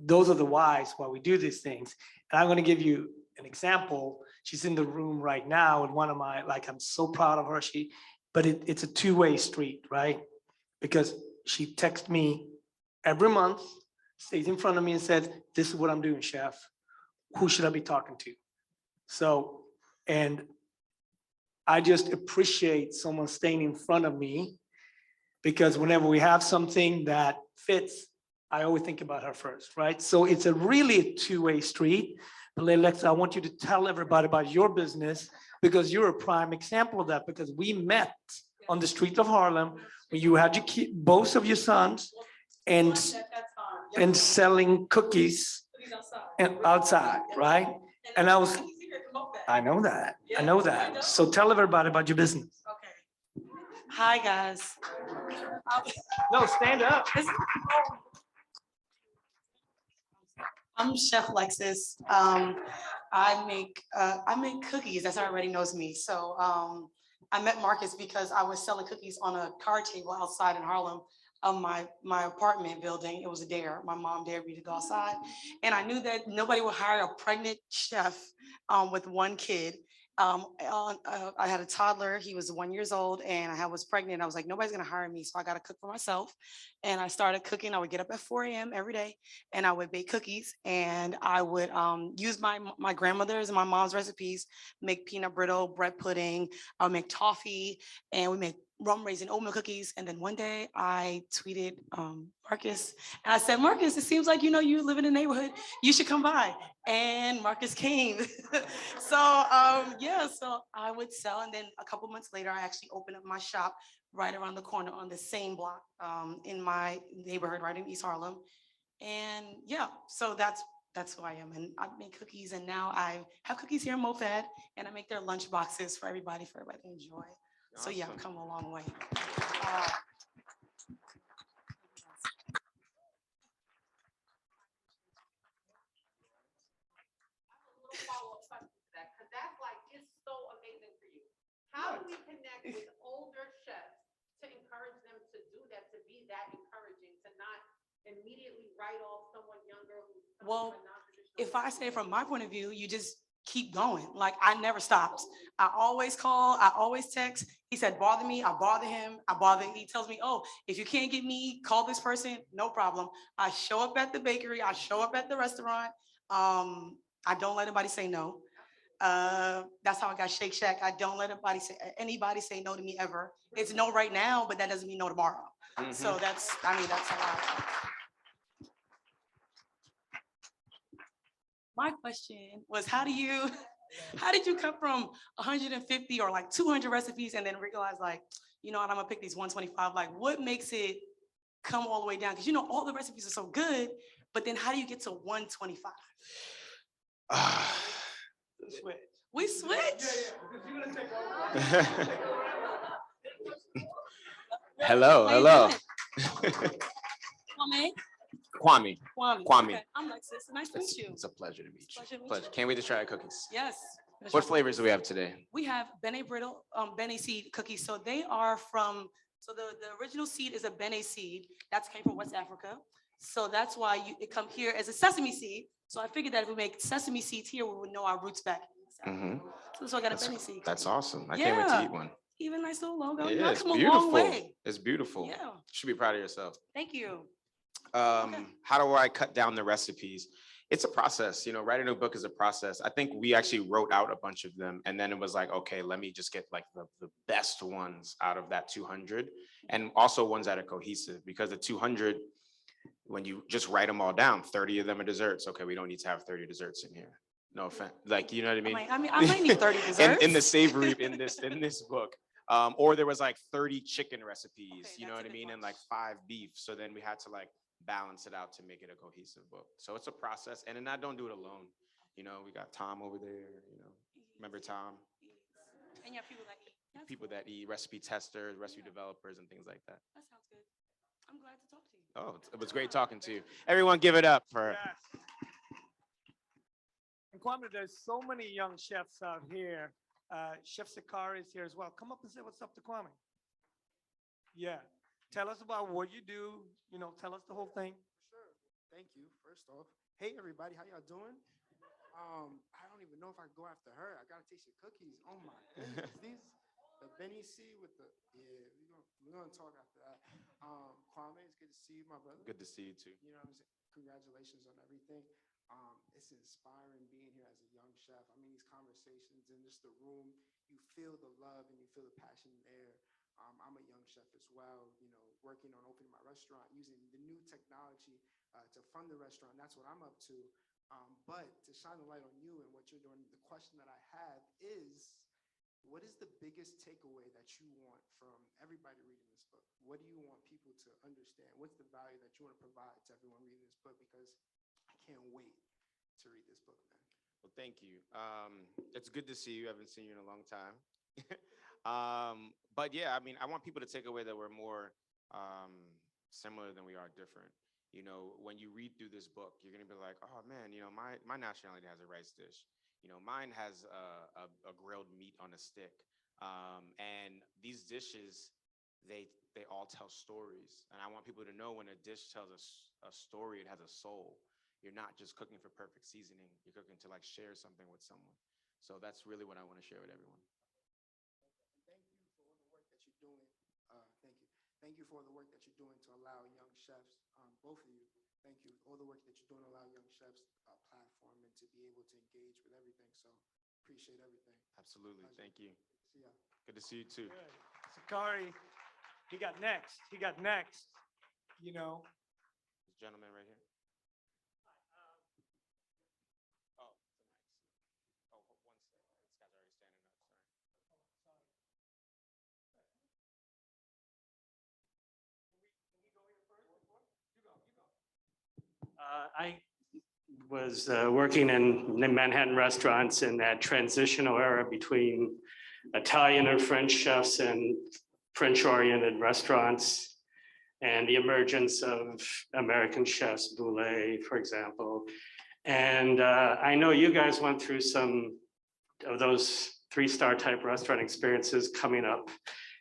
S4: Those are the whys why we do these things. And I'm going to give you an example. She's in the room right now, and one of my, like, I'm so proud of her. But it's a two-way street, right? Because she texts me every month, stays in front of me and says, this is what I'm doing, chef. Who should I be talking to? So, and I just appreciate someone staying in front of me, because whenever we have something that fits, I always think about her first, right? So it's really a two-way street. But Alexa, I want you to tell everybody about your business, because you're a prime example of that, because we met on the street of Harlem when you had both of your sons and selling cookies and outside, right? And I know that. So tell everybody about your business.
S10: Okay. Hi, guys.
S4: No, stand up.
S10: I'm Chef Lexus. I make cookies. That's how everybody knows me. So I met Marcus because I was selling cookies on a card table outside in Harlem of my apartment building. It was a dare. My mom dared me to go outside, and I knew that nobody would hire a pregnant chef with one kid. I had a toddler. He was 1 year old, and I was pregnant. I was like, nobody's gonna hire me, so I got to cook for myself. And I started cooking. I would get up at 4 a.m. every day, and I would bake cookies. And I would use my grandmother's and my mom's recipes, make peanut brittle, bread pudding. I would make toffee, and we make rum raisin oatmeal cookies. And then one day I tweeted Marcus, and I said, Marcus, it seems like you live in the neighborhood. You should come by. And Marcus came. So I would sell, and then a couple months later, I actually opened up my shop right around the corner on the same block in my neighborhood, right in East Harlem. And yeah, so that's who I am. And I make cookies, and now I have cookies here in MOFAD, and I make their lunch boxes for everybody to enjoy. So yeah, I've come a long way.
S7: How do we connect with older chefs to encourage them to do that, to be that encouraging, to not immediately write off someone younger who's
S10: Well, if I say from my point of view, you just keep going. Like, I never stopped. I always call, I always text. He said, bother me, I bother him, he tells me, oh, if you can't get me, call this person, no problem. I show up at the bakery, I show up at the restaurant. I don't let anybody say no. That's how I got Shake Shack. I don't let anybody say no to me ever. It's no right now, but that doesn't mean no tomorrow. Mm-hmm. So that's a lot. My question was, how did you come from 150 or like 200 recipes and then realize, like, I'm gonna pick these 125? Like, what makes it come all the way down? Because all the recipes are so good, but then how do you get to 125? We switch.
S3: Hello. Kwame.
S10: Okay. I'm Lexus. Nice to meet you.
S3: It's a pleasure to meet you. Can't wait to try our cookies.
S10: Yes.
S3: What flavors do we have today?
S10: We have Bene brittle, Bene seed cookies. So they are from, the original seed is a Bene seed. That came from West Africa. So that's why it come here as a sesame seed. So I figured that if we make sesame seeds here, we would know our roots back.
S3: Mm-hmm.
S10: So I got a Bene seed.
S3: That's awesome. I can't wait to eat one.
S10: Even nice little logo.
S3: Yeah, it's
S10: come
S3: beautiful.
S10: A long way.
S3: It's beautiful.
S10: Yeah.
S3: You should be proud of yourself.
S10: Thank you.
S3: How do I cut down the recipes? It's a process, you know, writing a book is a process. I think we actually wrote out a bunch of them, and then it was like, okay, let me just get like the best ones out of that 200, and also ones that are cohesive, because the 200, when you just write them all down, 30 of them are desserts. Okay, we don't need to have 30 desserts in here. No offense, like, you know what I mean?
S10: I might need 30 desserts.
S3: in the savory, in this book. Or there was like 30 chicken recipes,
S10: Okay,
S3: you know
S10: that's
S3: what
S10: a
S3: I mean?
S10: bit
S3: And
S10: much.
S3: like 5 beef. So then we had to like balance it out to make it a cohesive book. So it's a process. And then I don't do it alone. You know, we got Tom over there, you know, remember Tom?
S10: And you have people that eat. That's
S3: People
S10: cool.
S3: that eat, recipe testers, recipe
S10: Yeah.
S3: developers, and things like that.
S10: That sounds good. I'm glad to talk to you.
S3: Oh, it was great talking to you. Everyone give it up for.
S4: Yes. And Kwame, there's so many young chefs out here. Chef Sakari is here as well. Come up and say what's up to Kwame. Yeah. Tell us about what you do. You know, tell us the whole thing.
S11: Sure. Thank you. First off, hey everybody, how y'all doing? I don't even know if I can go after her. I gotta taste your cookies. Oh my goodness, these the Benny C with the we're gonna talk after that. Kwame, it's good to see you, my brother.
S3: Good to see you too.
S11: You know what I'm saying? Congratulations on everything. It's inspiring being here as a young chef. I mean, these conversations in just the room, you feel the love and you feel the passion there. I'm a young chef as well, you know, working on opening my restaurant, using the new technology to fund the restaurant. That's what I'm up to. But to shine the light on you and what you're doing, the question that I have is, what is the biggest takeaway that you want from everybody reading this book? What do you want people to understand? What's the value that you want to provide to everyone reading this book? Because I can't wait to read this book, man.
S3: Well, thank you. It's good to see you. I haven't seen you in a long time. But yeah, I mean, I want people to take away that we're more similar than we are different. You know, when you read through this book, you're gonna be like, oh man, you know, my nationality has a rice dish. You know, mine has a grilled meat on a stick. And these dishes, they all tell stories. And I want people to know when a dish tells a story, it has a soul. You're not just cooking for perfect seasoning. You're cooking to like share something with someone. So that's really what I want to share with everyone.
S11: Thank you for all the work that you're doing. Thank you. Thank you for all the work that you're doing to allow young chefs, both of you. Thank you. All the work that you're doing to allow young chefs a platform and to be able to engage with everything. So appreciate everything.
S3: Absolutely.
S11: Pleasure.
S3: Thank you.
S11: See ya.
S3: Good to see you too.
S4: Good. Sakari, he got next. You know.
S3: This gentleman right here. Oh, the mics. Oh, one second. This guy's already standing up. Sorry.
S12: I was working in Manhattan restaurants in that transitional era between Italian and French chefs and French-oriented restaurants, and the emergence of American chefs, Boulet, for example. And I know you guys went through some of those 3-star type restaurant experiences coming up.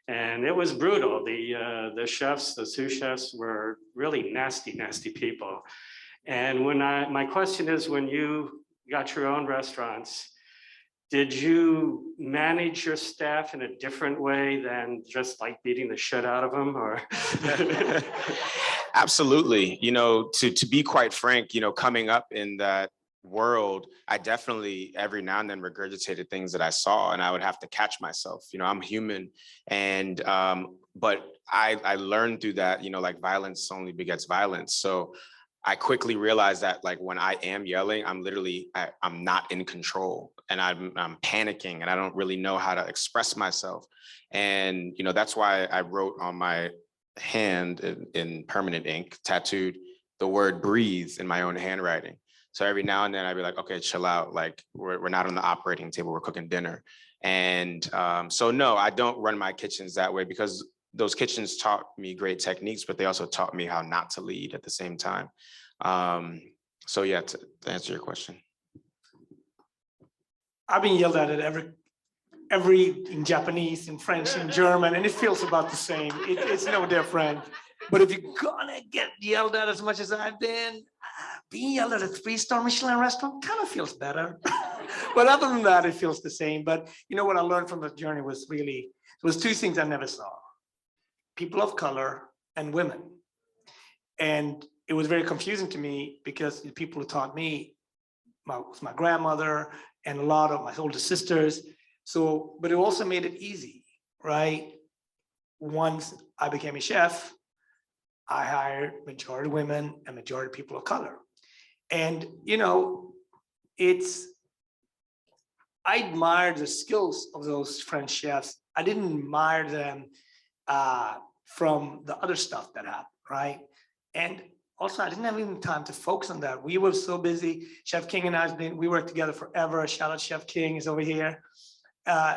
S12: And it was brutal. The chefs, the sous chefs were really nasty, nasty people. And my question is, when you got your own restaurants, did you manage your staff in a different way than just like beating the shit out of them, or?
S3: Absolutely. You know, to be quite frank, you know, coming up in that world, I definitely every now and then regurgitated things that I saw, and I would have to catch myself. You know, I'm human, and but I learned through that, you know, like violence only begets violence. So I quickly realized that like when I am yelling, I'm not in control, and I'm panicking, and I don't really know how to express myself. And you know, that's why I wrote on my hand in permanent ink, tattooed, the word breathe in my own handwriting. So every now and then I'd be like, okay, chill out. Like we're not on the operating table, we're cooking dinner. And so no, I don't run my kitchens that way, because those kitchens taught me great techniques, but they also taught me how not to lead at the same time. So yeah, to answer your question.
S4: I've been yelled at every in Japanese, in French, in German, and it feels about the same. It's no different. But if you're gonna get yelled at as much as I've been, being yelled at a 3-star Michelin restaurant kind of feels better. But other than that, it feels the same. But you know what I learned from the journey was really, there was 2 things I never saw: people of color and women. And it was very confusing to me, because the people who taught me my grandmother and a lot of my older sisters. So, but it also made it easy, right? Once I became a chef, I hired majority women and majority people of color. And, you know, I admire the skills of those French chefs. I didn't admire them from the other stuff that happened, right? And also, I didn't have even time to focus on that. We were so busy. Chef King and we worked together forever. Shout out Chef King is over here.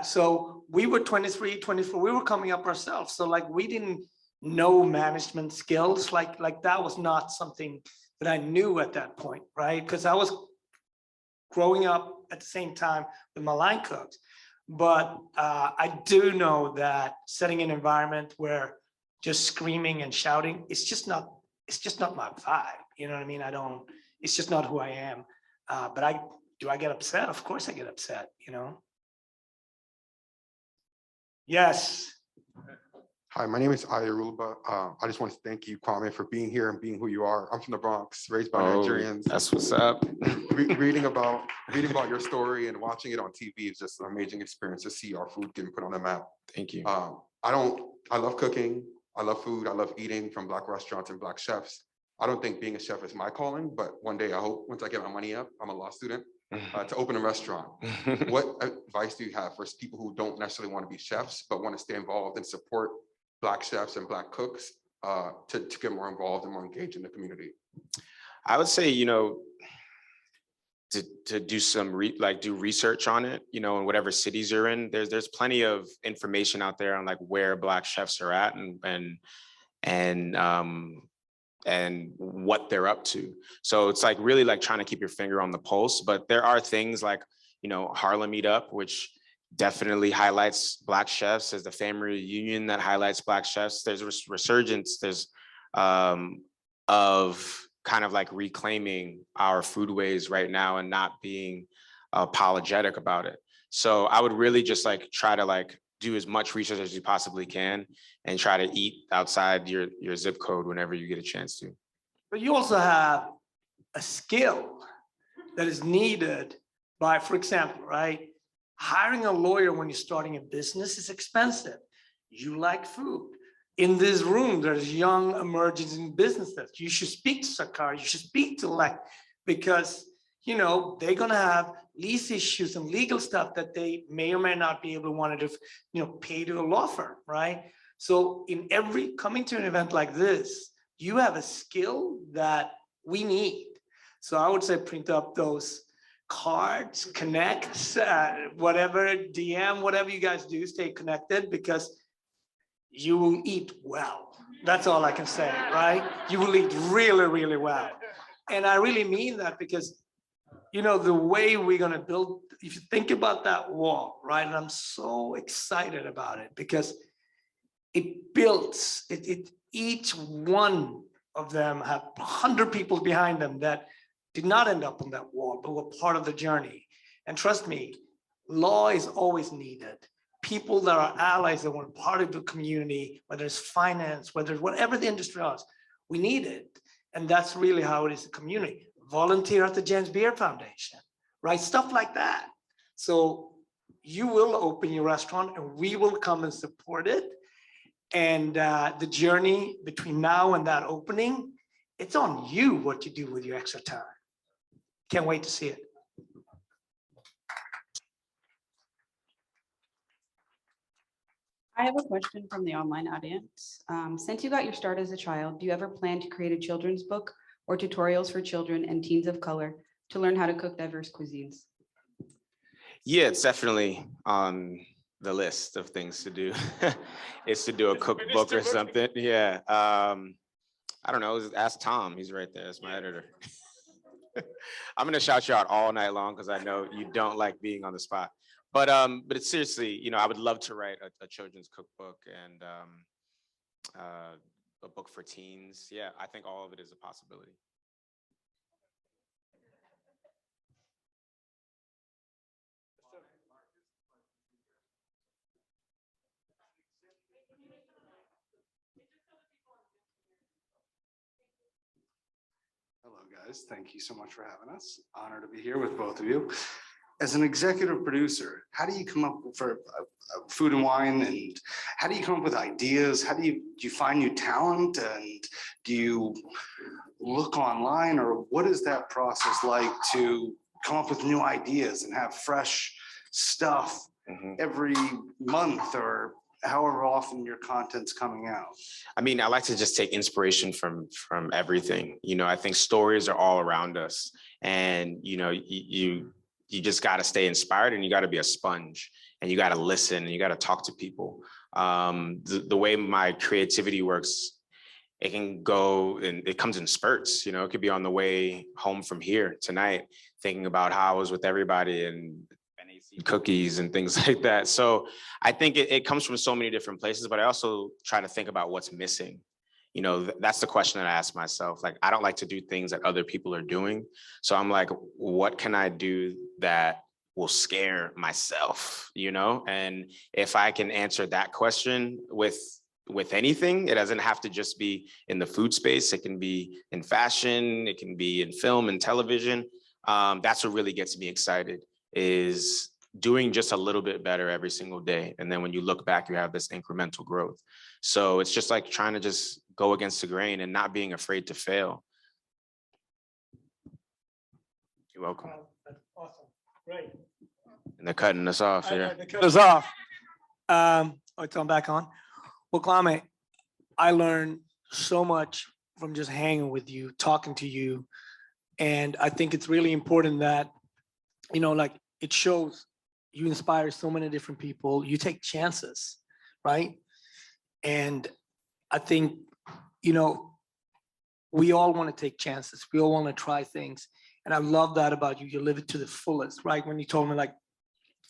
S4: So we were 23, 24, we were coming up ourselves. So like we didn't know management skills. Like that was not something that I knew at that point, right? Because I was growing up at the same time with my line cooks. But I do know that setting an environment where just screaming and shouting, it's just not my vibe. You know what I mean? It's just not who I am. But do I get upset? Of course I get upset, you know? Yes.
S13: Hi, my name is Ayarulba. I just want to thank you, Kwame, for being here and being who you are. I'm from the Bronx, raised by Nigerians.
S3: That's what's up.
S13: Reading about your story and watching it on TV is just an amazing experience to see our food getting put on the map.
S3: Thank you.
S13: I love cooking. I love food. I love eating from Black restaurants and Black chefs. I don't think being a chef is my calling, but one day I hope once I get my money up, I'm a law student, to open a restaurant. What advice do you have for people who don't necessarily want to be chefs, but want to stay involved and support Black chefs and Black cooks to get more involved and more engaged in the community?
S3: I would say, you know, to do some do research on it, you know, in whatever cities you're in. There's plenty of information out there on like where Black chefs are at and what they're up to. So it's like really like trying to keep your finger on the pulse. But there are things like, you know, Harlem Meetup, which definitely highlights Black chefs. There's the family reunion that highlights Black chefs. There's a resurgence. There's of kind of like reclaiming our foodways right now and not being apologetic about it. So I would really just like try to like do as much research as you possibly can and try to eat outside your zip code whenever you get a chance to.
S4: But you also have a skill that is needed by, for example, right? Hiring a lawyer when you're starting a business is expensive. You like food. In this room, there's young emerging businesses. You should speak to Sakari, you should speak to because, you know, they're gonna have lease issues and legal stuff that they may or may not be able to want to, you know, pay to a law firm, right? So in coming to an event like this, you have a skill that we need. So I would say print up those cards, connect, whatever, DM, whatever you guys do, stay connected because you will eat well. That's all I can say, right? You will eat really, really well. And I really mean that because, you know, the way we're gonna build, if you think about that wall, right? And I'm so excited about it because it builds, each one of them have 100 people behind them that did not end up on that wall, but were part of the journey. And trust me, law is always needed. People that are allies that want part of the community, whether it's finance, whether it's whatever the industry is, we need it. And that's really how it is in the community. Volunteer at the James Beard Foundation, right? Stuff like that. So you will open your restaurant and we will come and support it. And the journey between now and that opening, it's on you what you do with your extra time. Can't wait to see it.
S14: I have a question from the online audience. Since you got your start as a child, do you ever plan to create a children's book or tutorials for children and teens of color to learn how to cook diverse cuisines?
S3: Yeah, it's definitely on the list of things to do. It's to do a cookbook or something. Yeah. I don't know, ask Tom, he's right there, that's my editor. I'm gonna shout you out all night long because I know you don't like being on the spot. But it's seriously, you know, I would love to write a children's cookbook and a book for teens. Yeah, I think all of it is a possibility.
S15: Hello, guys. Thank you so much for having us. Honor to be here with both of you. As an executive producer, how do you come up for Food and Wine, and how do you come up with ideas? How do you find new talent, and do you look online, or what is that process like to come up with new ideas and have fresh stuff every month or however often your content's coming out?
S3: I mean, I like to just take inspiration from everything. You know, I think stories are all around us, and you know, you just got to stay inspired, and you got to be a sponge, and you got to listen, and you got to talk to people. The way my creativity works, it can go and it comes in spurts. You know, it could be on the way home from here tonight, thinking about how I was with everybody and cookies and things like that. So I think it comes from so many different places, but I also try to think about what's missing. You know, that's the question that I ask myself. Like, I don't like to do things that other people are doing. So I'm like, what can I do that will scare myself, you know? And if I can answer that question with anything, it doesn't have to just be in the food space. It can be in fashion, it can be in film and television. That's what really gets me excited, is doing just a little bit better every single day. And then when you look back, you have this incremental growth. So it's just like trying to just go against the grain and not being afraid to fail. You're welcome.
S4: That's awesome. Great.
S3: And they're cutting us off here.
S4: They cut us off. So I'm back on. Well, Kwame, I learned so much from just hanging with you, talking to you. And I think it's really important that, you know, like, it shows you inspire so many different people. You take chances, right? And I think, you know, we all want to take chances. We all want to try things. And I love that about you. You live it to the fullest, right? When you told me, like,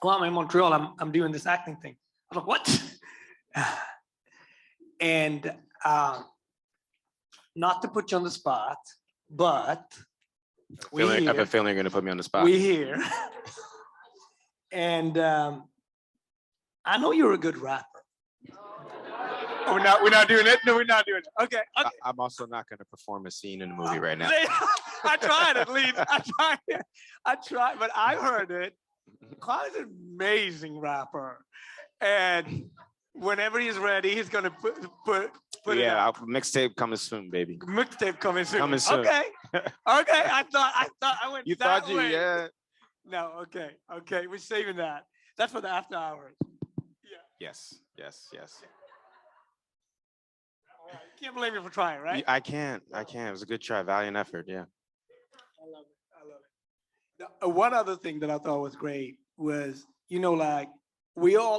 S4: well, I'm in Montreal, I'm doing this acting thing. I was like, what? And not to put you on the spot, but
S3: I have a feeling you're going to put me on the spot.
S4: We here. And I know you're a good rapper. Oh, we're not doing it? No, we're not doing it. Okay.
S3: I'm also not going to perform a scene in a movie right now.
S4: I tried at least. I tried, but I heard it. Kwame's an amazing rapper. And whenever he's ready, he's going to put it out.
S3: Mixtape coming soon, baby.
S4: Mixtape coming soon.
S3: Coming soon.
S4: Okay. I thought I went
S3: You
S4: that
S3: thought you,
S4: way.
S3: yeah.
S4: No, okay. We're saving that. That's for the after hours. Yeah.
S3: Yes.
S4: All right. You can't blame me for trying, right?
S3: I can't. It was a good try, valiant effort, yeah.
S4: I love it. Now, one other thing that I thought was great was, you know, like,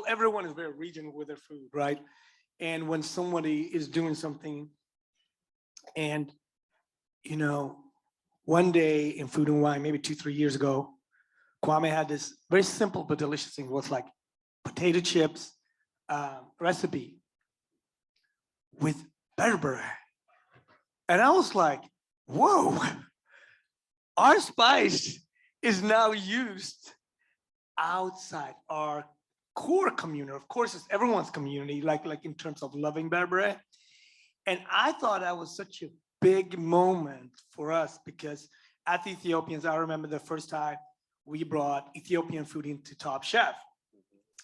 S4: everyone is very regional with their food, right? And when somebody is doing something, and, you know, one day in Food and Wine, maybe 2-3 years ago, Kwame had this very simple but delicious thing. It was like potato chips recipe with berber. And I was like, whoa, our spice is now used outside our core community. Of course, it's everyone's community, like in terms of loving berber. And I thought that was such a big moment for us, because at the Ethiopians, I remember the first time we brought Ethiopian food into Top Chef.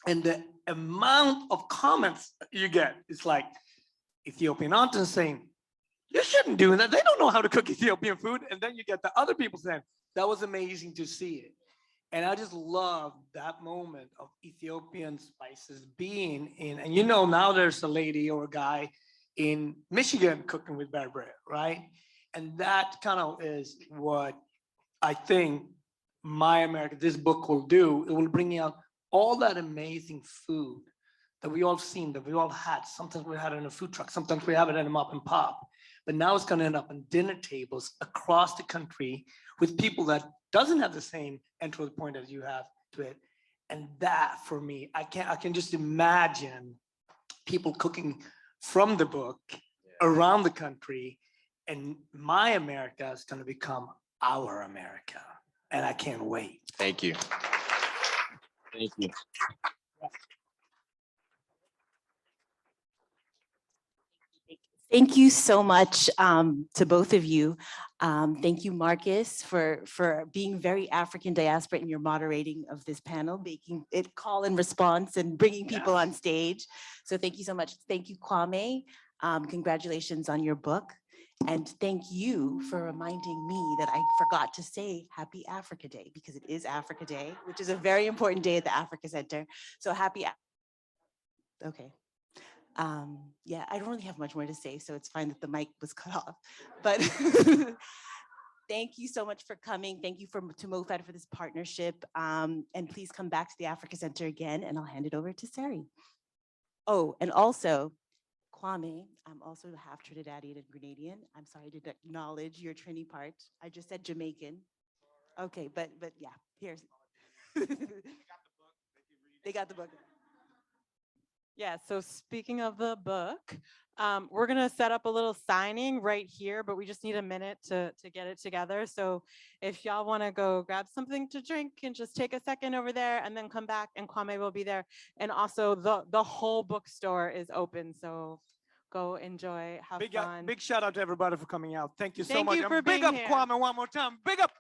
S4: And the amount of comments you get is like Ethiopian aunties saying, you shouldn't do that. They don't know how to cook Ethiopian food. And then you get the other people saying, that was amazing to see it. And I just love that moment of Ethiopian spices being in, and you know, now there's a lady or a guy in Michigan cooking with berber, right? And that kind of is what I think this book will do. It will bring out all that amazing food that we all seen, that we all had. Sometimes we had it in a food truck, sometimes we have it in a mop and pop. But now it's gonna end up on dinner tables across the country with people that doesn't have the same entry point as you have to it. And that, for me, I can just imagine people cooking from the book around the country, and my America is gonna become our America. And I can't wait.
S3: Thank you. Thank you.
S2: Thank you so much to both of you. Thank you, Marcus, for being very African diaspora in your moderating of this panel, making it call and response and bringing people on stage. So thank you so much. Thank you, Kwame. Congratulations on your book. And thank you for reminding me that I forgot to say Happy Africa Day, because it is Africa Day, which is a very important day at the Africa Center. So happy. Okay. Yeah, I don't really have much more to say, so it's fine that the mic was cut off. But thank you so much for coming. Thank you to MOFAD for this partnership. And please come back to the Africa Center again, and I'll hand it over to Sari. Oh, and also, Kwame, I'm also half Trinidadian and Grenadian. I'm sorry I didn't acknowledge your Trini part. I just said Jamaican. Okay, but yeah, here's. They got the book.
S1: Yeah, so speaking of the book, we're gonna set up a little signing right here, but we just need a minute to get it together. So if y'all wanna go grab something to drink and just take a second over there and then come back, and Kwame will be there. And also the whole bookstore is open, so go enjoy, have fun.
S4: Big shout out to everybody for coming out. Thank you so
S1: Thank
S4: much.
S1: you
S4: And
S1: for
S4: big
S1: being
S4: up
S1: here.
S4: Kwame one more time. Big up